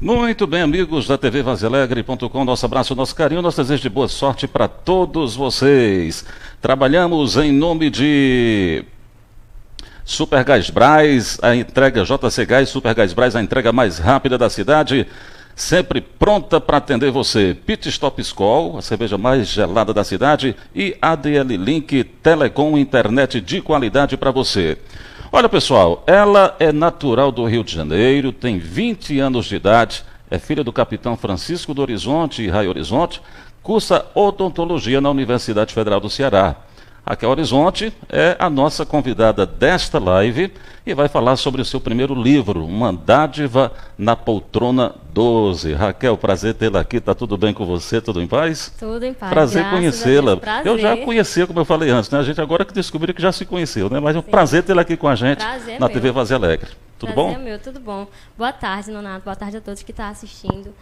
Muito bem, amigos da TV Vazealegre.com, nosso abraço, nosso carinho, nosso desejo de boa sorte para todos vocês. Trabalhamos em nome de Supergás Brás, a entrega JC Gás, Supergás Brás, a entrega mais rápida da cidade, sempre pronta para atender você. Pit Stop Skol, a cerveja mais gelada da cidade, e ADL Link Telecom, internet de qualidade para você. Olha, pessoal, ela é natural do Rio de Janeiro, tem 20 anos de idade, é filha do capitão Francisco do Horizonte e Raio Horizonte, cursa odontologia na Universidade Federal do Ceará. Raquel Horizonte é a nossa convidada desta live e vai falar sobre o seu primeiro livro, Uma Dádiva na Poltrona 12. Raquel, prazer tê-la aqui, está tudo bem com você, tudo em paz? Tudo em paz. Prazer conhecê-la. Prazer. Eu já a conhecia, como eu falei antes, né? A gente agora que descobriu que já se conheceu, né? Mas é um prazer tê-la aqui com a gente na TV Vazealegre. Tudo bom? Prazer é meu, tudo bom. Boa tarde, Nonato, boa tarde a todos que estão assistindo.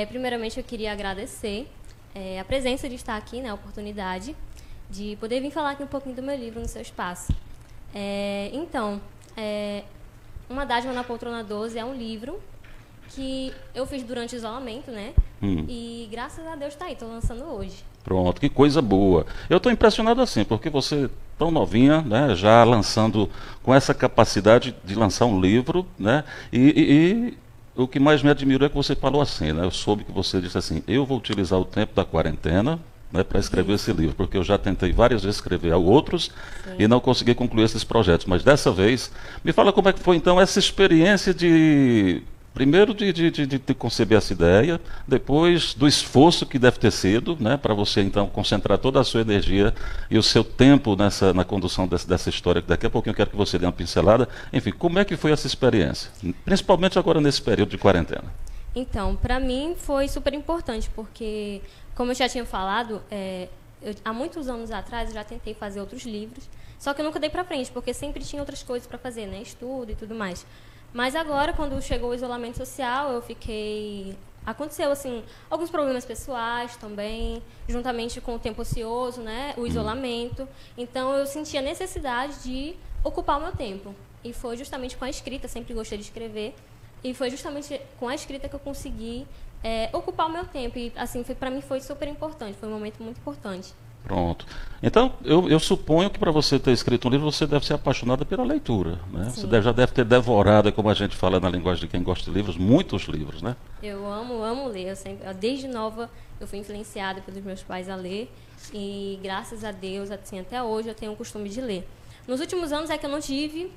Primeiramente, eu queria agradecer a presença de estar aqui, né, a oportunidade de poder vir falar aqui um pouquinho do meu livro no seu espaço. Uma Dádiva na Poltrona 12 é um livro que eu fiz durante o isolamento, né? E graças a Deus está aí, estou lançando hoje. Pronto, que coisa boa. Eu estou impressionado assim, porque você, tão novinha, né, já lançando com essa capacidade de lançar um livro, né? E o que mais me admirou é que você falou assim, né? Eu soube que você disse assim, eu vou utilizar o tempo da quarentena, né, para escrever esse livro, porque eu já tentei várias vezes escrever outros e não consegui concluir esses projetos, mas dessa vez, me fala como é que foi então essa experiência primeiro de conceber essa ideia, depois do esforço que deve ter sido, né, para você então concentrar toda a sua energia e o seu tempo na condução dessa história, que daqui a pouquinho eu quero que você dê uma pincelada. Enfim, como é que foi essa experiência, principalmente agora nesse período de quarentena? Então, para mim foi super importante, porque, como eu já tinha falado, há muitos anos atrás eu já tentei fazer outros livros, só que eu nunca dei para frente, porque sempre tinha outras coisas para fazer, né? Estudo e tudo mais. Mas agora, quando chegou o isolamento social, aconteceu, assim, alguns problemas pessoais também, juntamente com o tempo ocioso, né? O isolamento. Então, eu senti a necessidade de ocupar o meu tempo. E foi justamente com a escrita, sempre gostei de escrever. E foi justamente com a escrita que eu consegui ocupar o meu tempo. E, assim, para mim foi super importante, foi um momento muito importante. Pronto. Então, eu suponho que para você ter escrito um livro, você deve ser apaixonada pela leitura, né? Sim. Você já deve ter devorado, como a gente fala na linguagem de quem gosta de livros, muitos livros, né? Eu amo ler. Desde nova, eu fui influenciada pelos meus pais a ler. E, graças a Deus, assim, até hoje, eu tenho o costume de ler. Nos últimos anos é que eu não tive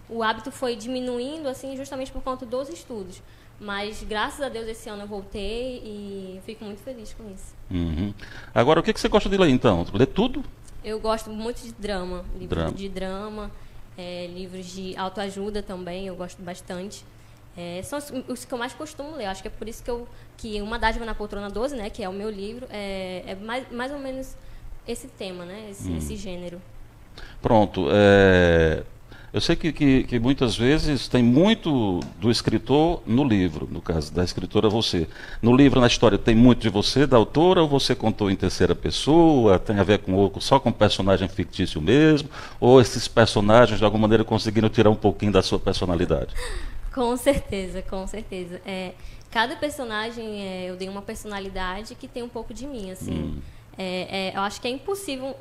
o hábito foi diminuindo, assim, justamente por conta dos estudos. Mas, graças a Deus, esse ano eu voltei e fico muito feliz com isso. Agora, o que você gosta de ler, então? Ler tudo? Eu gosto muito de drama. Livros, livros de autoajuda também, eu gosto bastante. São os que eu mais costumo ler. Acho que é por isso que Uma Dádiva na Poltrona 12, né, que é o meu livro, é mais ou menos esse tema, né, esse gênero. Pronto. Eu sei que muitas vezes tem muito do escritor no livro, no caso da escritora você. No livro, na história, tem muito de você, da autora, ou você contou em terceira pessoa, tem a ver só com personagem fictício mesmo, ou esses personagens de alguma maneira conseguiram tirar um pouquinho da sua personalidade? Com certeza, com certeza. Cada personagem, eu dei uma personalidade que tem um pouco de mim, assim. Eu acho que é impossível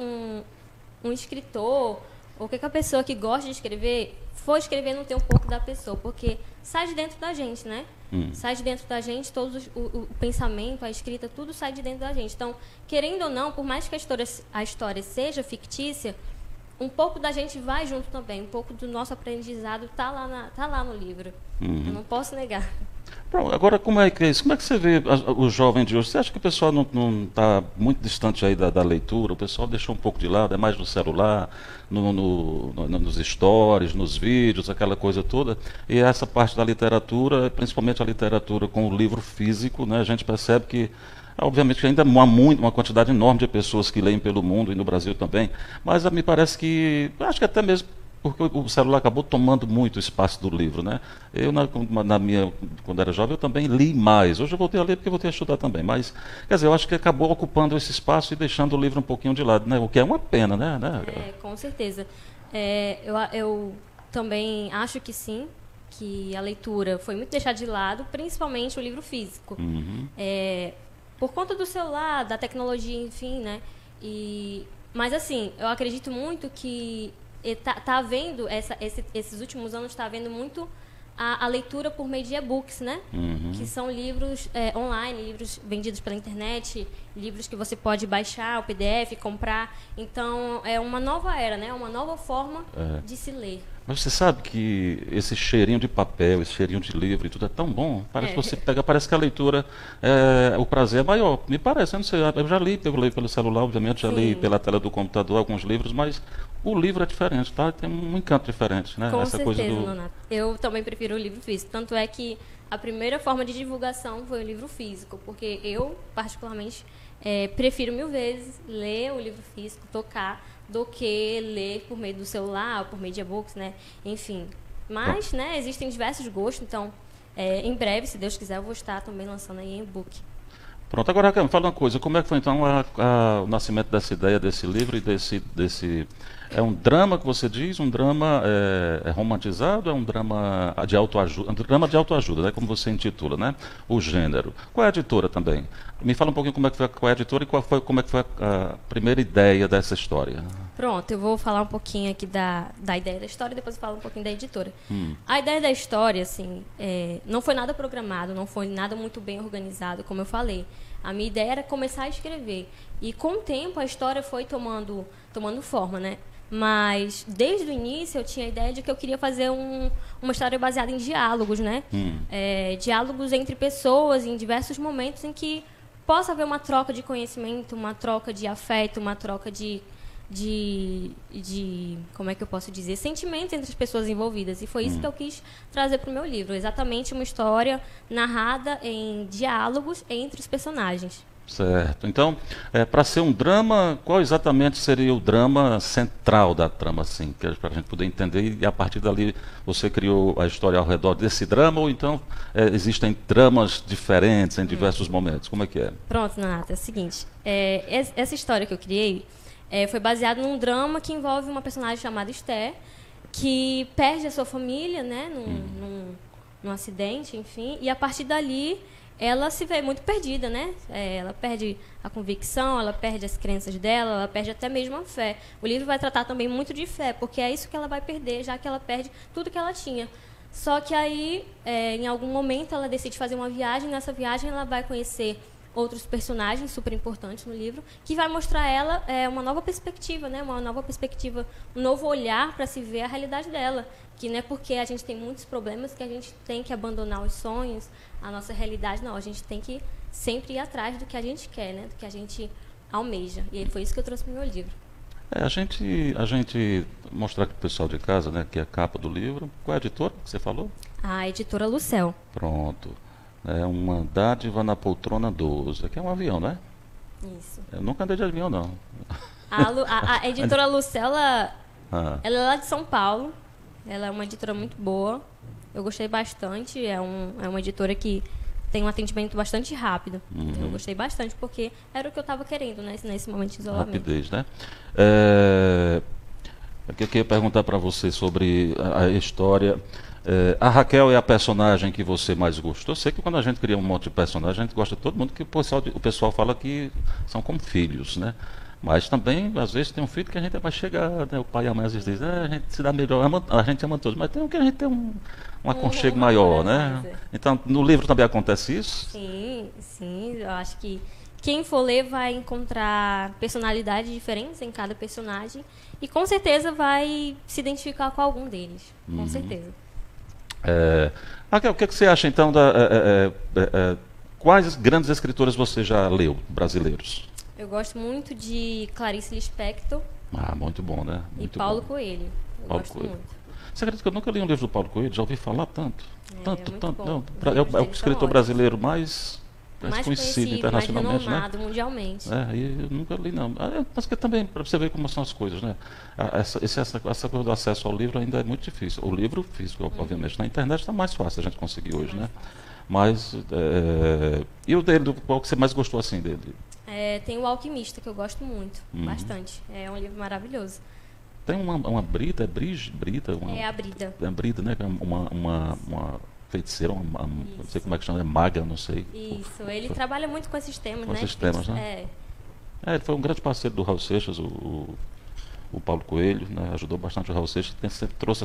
um escritor, ou que a pessoa que gosta de escrever, for escrever, não tem um pouco da pessoa, porque sai de dentro da gente, né? Sai de dentro da gente, o pensamento, a escrita, tudo sai de dentro da gente. Então, querendo ou não, por mais que a história seja fictícia, um pouco da gente vai junto também, um pouco do nosso aprendizado tá lá no livro. Eu não posso negar. Pronto, agora, como é que é isso? Como é que você vê o jovem de hoje? Você acha que o pessoal não está muito distante aí da leitura? O pessoal deixou um pouco de lado, é mais no celular, nos stories, nos vídeos, aquela coisa toda. E essa parte da literatura, principalmente a literatura com o livro físico, né, a gente percebe que, obviamente, que ainda há uma quantidade enorme de pessoas que leem pelo mundo e no Brasil também, mas me parece que, acho que até mesmo porque o celular acabou tomando muito espaço do livro, né? Eu, quando era jovem, eu também li mais. Hoje eu voltei a ler porque eu voltei a estudar também, mas, quer dizer, eu acho que acabou ocupando esse espaço e deixando o livro um pouquinho de lado, né? O que é uma pena, né? Com certeza. Eu também acho que sim, que a leitura foi muito deixada de lado, principalmente o livro físico. Por conta do celular, da tecnologia, enfim, né? Mas, assim, eu acredito muito que tá havendo, esses últimos anos, está havendo muito a leitura por meio de e-books, né? Que são livros online, livros vendidos pela internet, livros que você pode baixar, o PDF, comprar. Então, é uma nova era, né? Uma nova forma de se ler. Mas você sabe que esse cheirinho de papel, esse cheirinho de livro e tudo é tão bom. Parece que você pega, parece que a leitura, o prazer é maior. Me parece, eu não sei, eu já li, eu leio pelo celular, obviamente, já li pela tela do computador alguns livros, mas o livro é diferente, tá? Tem um encanto diferente, né? Com Essa certeza, coisa do... Nonato. Eu também prefiro o livro físico. Tanto é que a primeira forma de divulgação foi o livro físico, porque eu, particularmente, prefiro 1000 vezes ler o livro físico, tocar, do que ler por meio do celular, por meio de e-books, né? Enfim. Mas, né, existem diversos gostos, então, em breve, se Deus quiser, eu vou estar também lançando aí em e-book. Pronto, agora, Raquel, me fala uma coisa, como é que foi então o nascimento dessa ideia, desse livro e desse... É um drama que você diz, um drama romantizado, é um drama de autoajuda, né, como você intitula, né? O gênero. Qual é a editora também? Me fala um pouquinho qual é a editora e como é que foi a primeira ideia dessa história. Pronto, eu vou falar um pouquinho aqui da ideia da história e depois eu falo um pouquinho da editora. A ideia da história, assim, não foi nada programado, não foi nada muito bem organizado, como eu falei. A minha ideia era começar a escrever. E com o tempo a história foi tomando forma, né? Mas desde o início eu tinha a ideia de que eu queria fazer uma história baseada em diálogos, né? Diálogos entre pessoas em diversos momentos em que possa haver uma troca de conhecimento, uma troca de afeto, uma troca de como é que eu posso dizer, sentimentos entre as pessoas envolvidas. E foi isso que eu quis trazer para o meu livro, exatamente uma história narrada em diálogos entre os personagens. Certo. Então, para ser um drama, qual exatamente seria o drama central da trama, assim, para a gente poder entender, e a partir dali você criou a história ao redor desse drama, ou então existem dramas diferentes em diversos momentos? Como é que é? Pronto, Nata, é o seguinte, essa história que eu criei foi baseada num drama que envolve uma personagem chamada Esther, que perde a sua família, né, num acidente, enfim, e a partir dali ela se vê muito perdida, né? Ela perde a convicção, ela perde as crenças dela, ela perde até mesmo a fé. O livro vai tratar também muito de fé, porque é isso que ela vai perder, já que ela perde tudo que ela tinha. Só que aí, em algum momento, ela decide fazer uma viagem. Nessa viagem, ela vai conhecer outros personagens super importantes no livro, que vai mostrar a ela uma nova perspectiva, né? Uma nova perspectiva, um novo olhar para se ver a realidade dela. Que não é porque a gente tem muitos problemas que a gente tem que abandonar os sonhos, a nossa realidade. Não, a gente tem que sempre ir atrás do que a gente quer, né? Do que a gente almeja. E foi isso que eu trouxe para o meu livro. A gente mostrar aqui para o pessoal de casa, né, que é a capa do livro. Qual é a editora que você falou? A editora Lucel. Pronto. É uma dádiva na poltrona 12. Aqui é um avião, né? Isso. Eu nunca andei de avião, não. A editora Lucel, ela é lá de São Paulo. Ela é uma editora muito boa. Eu gostei bastante. É uma editora que tem um atendimento bastante rápido. Eu gostei bastante, porque era o que eu estava querendo, né, nesse momento de isolamento. Rapidez, né? Eu queria perguntar para você sobre a história. A Raquel é a personagem que você mais gostou. Eu sei que quando a gente cria um monte de personagem, a gente gosta de todo mundo, que o pessoal fala que são como filhos, né? Mas também, às vezes, tem um filho que a gente é mais chegado, né? O pai e a mãe às vezes dizem, a gente se dá melhor, a gente ama todos, mas tem um que a gente tem um aconchego maior, né? Então, no livro também acontece isso? Sim, eu acho que quem for ler vai encontrar personalidades diferentes em cada personagem e com certeza vai se identificar com algum deles, com certeza. Raquel, o que você acha então quais grandes escritoras você já leu, brasileiros? Eu gosto muito de Clarice Lispector. Muito bom, né? Muito e Paulo Coelho. Eu gosto muito. Você acredita que eu nunca li um livro do Paulo Coelho? Já ouvi falar tanto. Tanto. Não, é o escritor brasileiro mais conhecido internacionalmente, mais renomado, né? Mundialmente. Eu nunca li, não. Mas que também, para você ver como são as coisas, né? Essa coisa do acesso ao livro ainda é muito difícil. O livro físico, obviamente. Na internet está mais fácil a gente conseguir hoje, né? Mas, e o dele, qual que você mais gostou assim dele? Tem o Alquimista, que eu gosto muito, bastante. É um livro maravilhoso. tem uma Brita, Brita? É a Brida. É a Brita, né? Que é uma feiticeira, não sei como é que chama, é maga, não sei. Isso, ele trabalha muito com esses temas, Com né? esses temas, né? Ele foi um grande parceiro do Raul Seixas, o Paulo Coelho, né? Ajudou bastante o Raul Seixas, sempre trouxe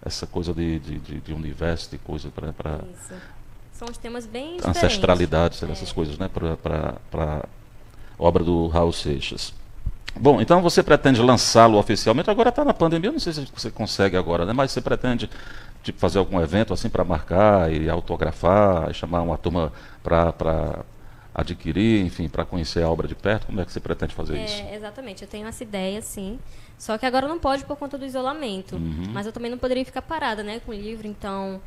essa coisa de universo, de coisa para Isso. São os temas bem diferentes. ancestralidade, essas coisas, né? Para obra do Raul Seixas. Bom, então você pretende lançá-lo oficialmente? Agora está na pandemia, eu não sei se você consegue agora, né? Mas você pretende tipo, fazer algum evento assim para marcar e autografar, e chamar uma turma para adquirir, enfim, para conhecer a obra de perto? Como é que você pretende fazer isso? Exatamente, eu tenho essa ideia, sim. Só que agora não pode por conta do isolamento. Mas eu também não poderia ficar parada, né, com o livro. Então,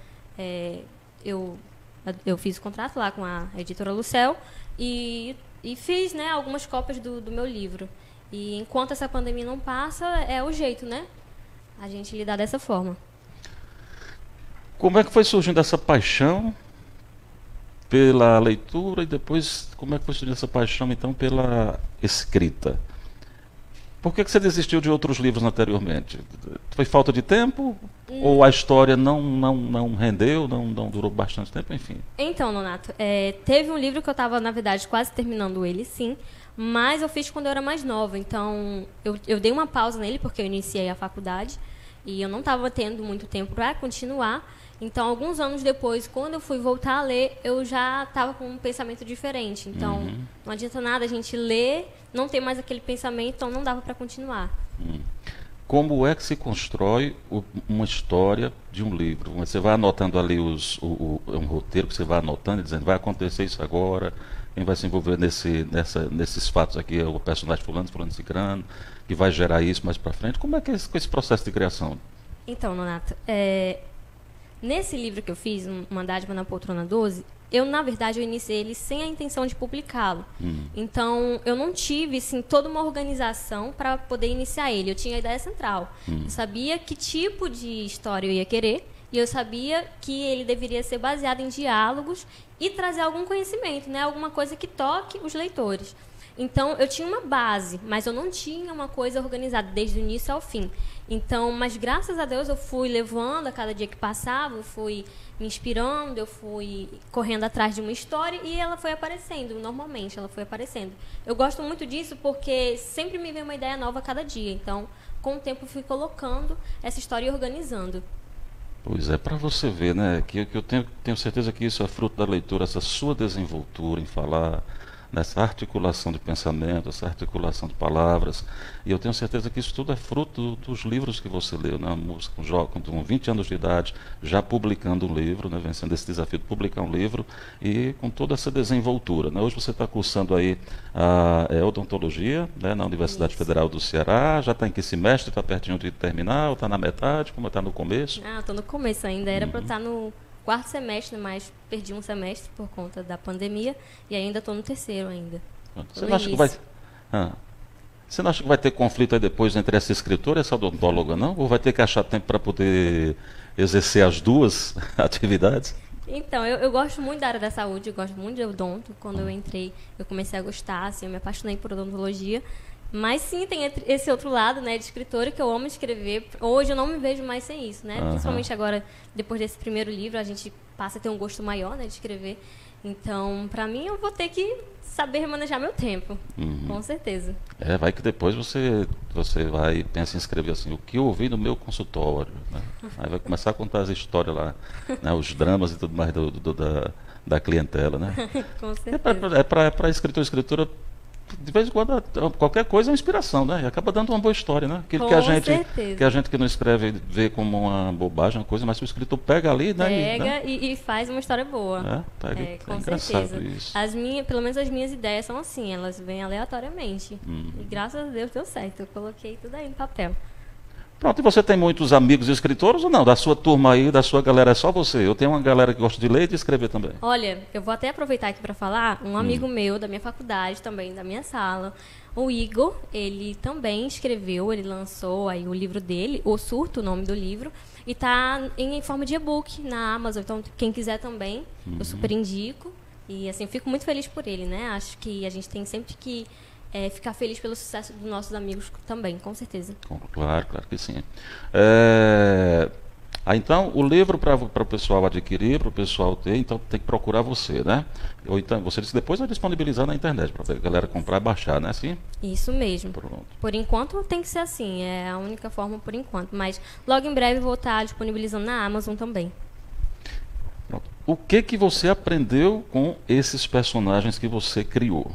eu fiz o contrato lá com a editora Lucel e fiz, né, algumas cópias do meu livro. E enquanto essa pandemia não passa, é o jeito, né? A gente lidar dessa forma. Como é que foi surgindo essa paixão pela leitura e depois como é que foi surgindo essa paixão então pela escrita? Por que você desistiu de outros livros anteriormente? Foi falta de tempo? Ou a história não rendeu, não durou bastante tempo, enfim? Então, Nonato, teve um livro que eu estava, na verdade, quase terminando ele, sim. Mas eu fiz quando eu era mais nova. Então, eu dei uma pausa nele, porque eu iniciei a faculdade. E eu não estava tendo muito tempo para continuar. Então, alguns anos depois, quando eu fui voltar a ler, eu já estava com um pensamento diferente. Então, não adianta nada a gente ler, não ter mais aquele pensamento, então não dava para continuar. Como é que se constrói uma história de um livro? Você vai anotando ali um roteiro que você vai anotando, dizendo, vai acontecer isso agora, quem vai se envolver nesses fatos aqui é o personagem fulano cicrano, que vai gerar isso mais para frente. Como é que é esse processo de criação? Então, Nonato, nesse livro que eu fiz, Uma Dádiva na Poltrona 12, na verdade, eu iniciei ele sem a intenção de publicá-lo. Então, eu não tive, assim, toda uma organização para poder iniciar ele. Eu tinha a ideia central. Eu sabia que tipo de história eu ia querer e eu sabia que ele deveria ser baseado em diálogos e trazer algum conhecimento, né? Alguma coisa que toque os leitores. Então, eu tinha uma base, mas eu não tinha uma coisa organizada desde o início ao fim. Então, mas graças a Deus eu fui levando a cada dia que passava, eu fui me inspirando, eu fui correndo atrás de uma história e ela foi aparecendo, normalmente ela foi aparecendo. Eu gosto muito disso porque sempre me vem uma ideia nova a cada dia. Então, com o tempo eu fui colocando essa história e organizando. Pois é, para você ver, né, que eu tenho certeza que isso é fruto da leitura, essa sua desenvoltura em falar, nessa articulação de pensamento, essa articulação de palavras, e eu tenho certeza que isso tudo é fruto dos livros que você leu, né? Com 20 anos de idade, já publicando um livro, né? Vencendo esse desafio de publicar um livro, e com toda essa desenvoltura, né? Hoje você está cursando aí a odontologia, né? Na Universidade Federal do Ceará, já está em que semestre, está pertinho de terminar, ou está na metade, como está no começo? Estou no começo ainda, era para eu estar no quarto semestre, mas perdi um semestre por conta da pandemia e ainda estou no terceiro ainda. Você não acha que você não acha que vai ter conflito aí depois entre essa escritora e essa odontóloga, não? Ou vai ter que achar tempo para poder exercer as duas atividades? Então, eu gosto muito da área da saúde, eu gosto muito de odonto. Quando eu entrei, eu comecei a gostar, assim, eu me apaixonei por odontologia. Mas sim, tem esse outro lado, né, de escritora, que eu amo escrever. Hoje eu não me vejo mais sem isso, né? Principalmente agora, depois desse primeiro livro, a gente passa a ter um gosto maior, né, de escrever. Então, para mim, eu vou ter que saber manejar meu tempo, com certeza. Vai que depois você vai e pensa em escrever assim, o que eu ouvi no meu consultório, né? Aí vai começar a contar as histórias lá, né, os dramas e tudo mais da clientela, né? Com certeza. É para escritor e escritora, de vez em quando, qualquer coisa é uma inspiração, né? E acaba dando uma boa história, né? Aquilo que a gente que não escreve vê como uma bobagem, uma coisa, mas se o escritor pega ali, né? Pega e faz uma história boa. Com certeza. Isso. Pelo menos as minhas ideias são assim, elas vêm aleatoriamente. E graças a Deus deu certo. Eu coloquei tudo aí no papel. Pronto, e você tem muitos amigos escritores ou não? Da sua turma aí, da sua galera, é só você? Eu tenho uma galera que gosta de ler e de escrever também. Olha, eu vou até aproveitar aqui para falar, um amigo meu da minha faculdade, também da minha sala, o Igor, ele também escreveu, ele lançou aí o livro dele, O Surto, o nome do livro, e está em forma de e-book na Amazon, então quem quiser também, eu super indico. E assim, fico muito feliz por ele, né? Acho que a gente tem sempre que ficar feliz pelo sucesso dos nossos amigos também, com certeza. Claro, claro que sim. Então, o livro para o pessoal adquirir, para o pessoal ter, então tem que procurar você, né? Ou então, você disse que depois vai disponibilizar na internet para a galera comprar e baixar, né? Assim? Isso mesmo. Pronto. Por enquanto tem que ser assim, é a única forma por enquanto. Mas logo em breve vou estar disponibilizando na Amazon também. Pronto. O que você aprendeu com esses personagens que você criou?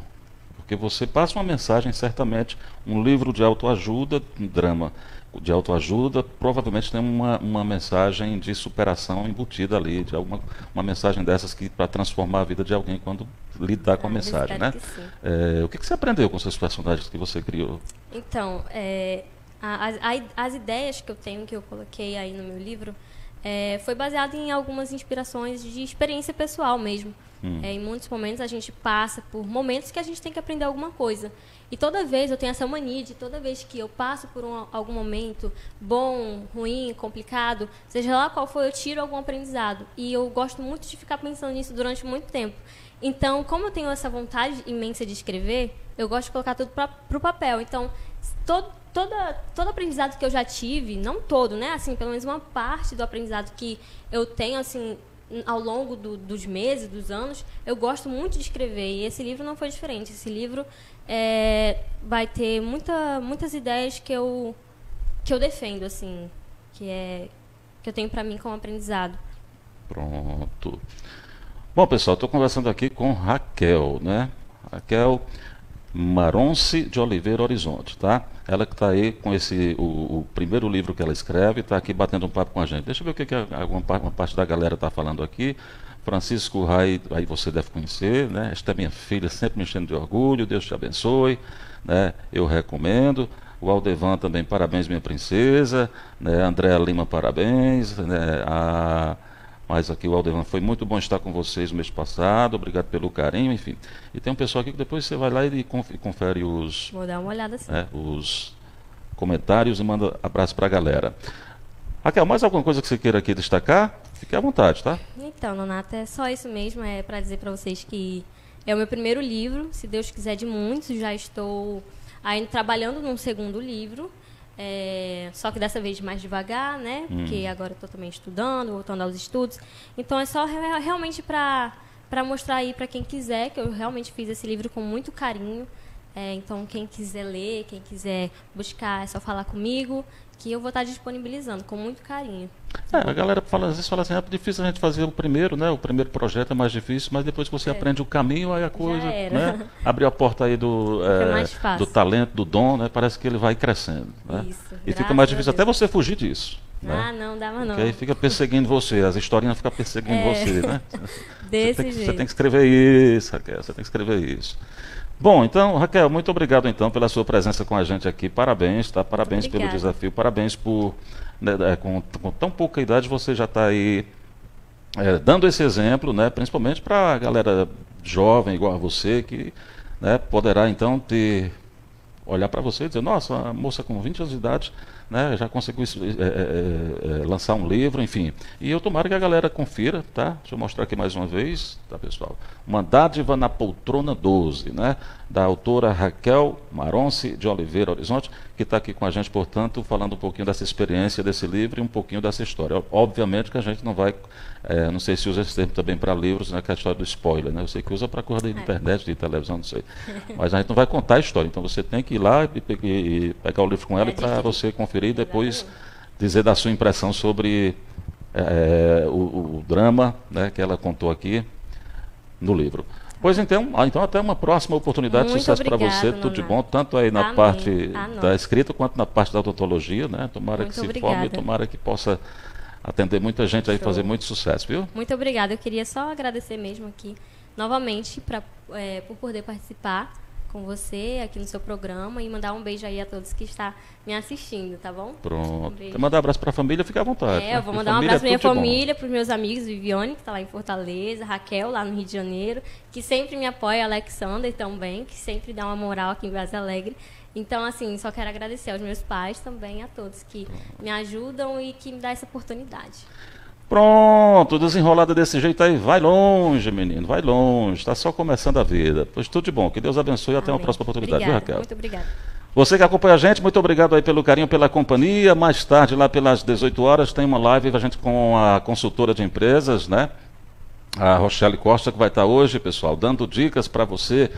Porque você passa uma mensagem, certamente, um livro de autoajuda, um drama de autoajuda, provavelmente tem uma mensagem de superação embutida ali, de uma mensagem dessas que para transformar a vida de alguém quando lidar com a mensagem, né? O que você aprendeu com seus personagens que você criou? Então, as ideias que eu tenho, que eu coloquei aí no meu livro, foi baseado em algumas inspirações de experiência pessoal mesmo. Em muitos momentos a gente passa por momentos que a gente tem que aprender alguma coisa. E toda vez eu tenho essa mania de toda vez que eu passo por algum momento bom, ruim, complicado, seja lá qual for, eu tiro algum aprendizado. E eu gosto muito de ficar pensando nisso durante muito tempo. Então, como eu tenho essa vontade imensa de escrever, eu gosto de colocar tudo para o papel. Então, todo aprendizado que eu já tive, não todo, né? Assim, pelo menos uma parte do aprendizado que eu tenho, assim, ao longo dos meses, dos anos, eu gosto muito de escrever. E esse livro não foi diferente. Esse livro vai ter muitas ideias que eu defendo, assim, que eu tenho para mim como aprendizado. Pronto. Bom, pessoal, estou conversando aqui com Raquel, né? Raquel Maronce de Oliveira Horizonte, tá? Ela que está aí com o primeiro livro que ela escreve, está aqui batendo um papo com a gente. Deixa eu ver o que uma parte da galera está falando aqui. Francisco Rai, aí você deve conhecer, né? Esta é minha filha, sempre me enchendo de orgulho, Deus te abençoe, né? Eu recomendo. O Aldevan também, parabéns, minha princesa, né? Andréa Lima, parabéns, né? Mas aqui o Aldevan, foi muito bom estar com vocês no mês passado, obrigado pelo carinho, enfim. E tem um pessoal aqui que depois você vai lá e confere os... Vou dar uma olhada assim. Os comentários e manda abraço para a galera. Raquel, mais alguma coisa que você queira aqui destacar? Fique à vontade, tá? Então, Nonata, é só isso mesmo, para dizer para vocês que é o meu primeiro livro, se Deus quiser de muitos, já estou ainda trabalhando num segundo livro, só que dessa vez mais devagar, né? Porque agora eu estou também estudando, voltando aos estudos. Então, é só realmente para mostrar aí para quem quiser, que eu realmente fiz esse livro com muito carinho. Então, quem quiser ler, quem quiser buscar, é só falar comigo, que eu vou estar disponibilizando com muito carinho. A galera às vezes fala assim, é difícil a gente fazer o primeiro, né? O primeiro projeto é mais difícil, mas depois que você aprende o caminho, aí a coisa, né? Abriu a porta aí do talento, do dom, né? Parece que ele vai crescendo, né? Isso, e fica mais difícil até você fugir disso. Né? Não, dá mais não. Porque aí fica perseguindo você, as historinhas ficam perseguindo você, né? Desse jeito. Você tem que escrever isso, Raquel, você tem que escrever isso. Bom, então, Raquel, muito obrigado então pela sua presença com a gente aqui. Parabéns, tá? Parabéns pelo desafio, parabéns por, né, com tão pouca idade você já está aí dando esse exemplo, né? Principalmente para a galera jovem igual a você, que, né, poderá então olhar para você e dizer, nossa, uma moça com 20 anos de idade, né, já conseguiu lançar um livro, enfim. E eu tomara que a galera confira, tá? Deixa eu mostrar aqui mais uma vez, tá, pessoal? Uma Dádiva na Poltrona 12, né? Da autora Raquel Maronce de Oliveira Horizonte, que está aqui com a gente, portanto, falando um pouquinho dessa experiência desse livro e um pouquinho dessa história. Obviamente que a gente não vai, não sei se usa esse termo também para livros, né, que é a história do spoiler, né? Eu sei que usa para coisa de internet, de televisão, não sei. Mas a gente não vai contar a história, então você tem que ir lá e pegar o livro com ela para você conferir e depois dizer da sua impressão sobre o drama, né, que ela contou aqui no livro. Pois então até uma próxima oportunidade. Muito de sucesso para você, obrigada, tudo de bom, tanto aí na parte da escrita quanto na parte da odontologia, né? Tomara muito que se obrigada. forme, tomara que possa atender muita gente aí, fazer muito sucesso, viu? Muito obrigada, eu queria só agradecer mesmo aqui, novamente, por poder participar com você aqui no seu programa e mandar um beijo aí a todos que estão me assistindo, tá bom? Pronto. Quer mandar um abraço para a família? Fica à vontade. Eu vou mandar um abraço para minha família, para os meus amigos, Viviane, que está lá em Fortaleza, Raquel, lá no Rio de Janeiro, que sempre me apoia, Alexander também, que sempre dá uma moral aqui em Vaza Alegre. Então, assim, só quero agradecer aos meus pais também, a todos que me ajudam e que me dão essa oportunidade. Pronto, desenrolada desse jeito aí, vai longe, menino, vai longe, está só começando a vida. Pois tudo de bom, que Deus abençoe e até uma Amém. próxima oportunidade, viu, Obrigada, Raquel? muito obrigada. Você que acompanha a gente, muito obrigado aí pelo carinho, pela companhia. Mais tarde, lá pelas 18 horas, tem uma live a gente com a consultora de empresas, né? A Rochelle Costa, que vai estar hoje, pessoal, dando dicas para você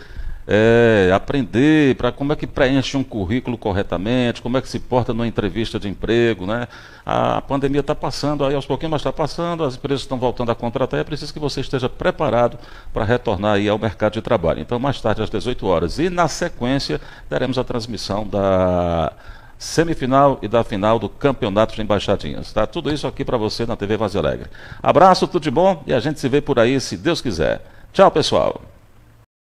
aprender para como é que preenche um currículo corretamente, como é que se porta numa entrevista de emprego, né? A pandemia está passando aí aos pouquinhos, mas está passando, as empresas estão voltando a contratar e é preciso que você esteja preparado para retornar aí ao mercado de trabalho. Então, mais tarde, às 18 horas. E, na sequência, teremos a transmissão da semifinal e da final do Campeonato de Embaixadinhas. Tá? Tudo isso aqui para você na TV Vazio Alegre. Abraço, tudo de bom e a gente se vê por aí, se Deus quiser. Tchau, pessoal.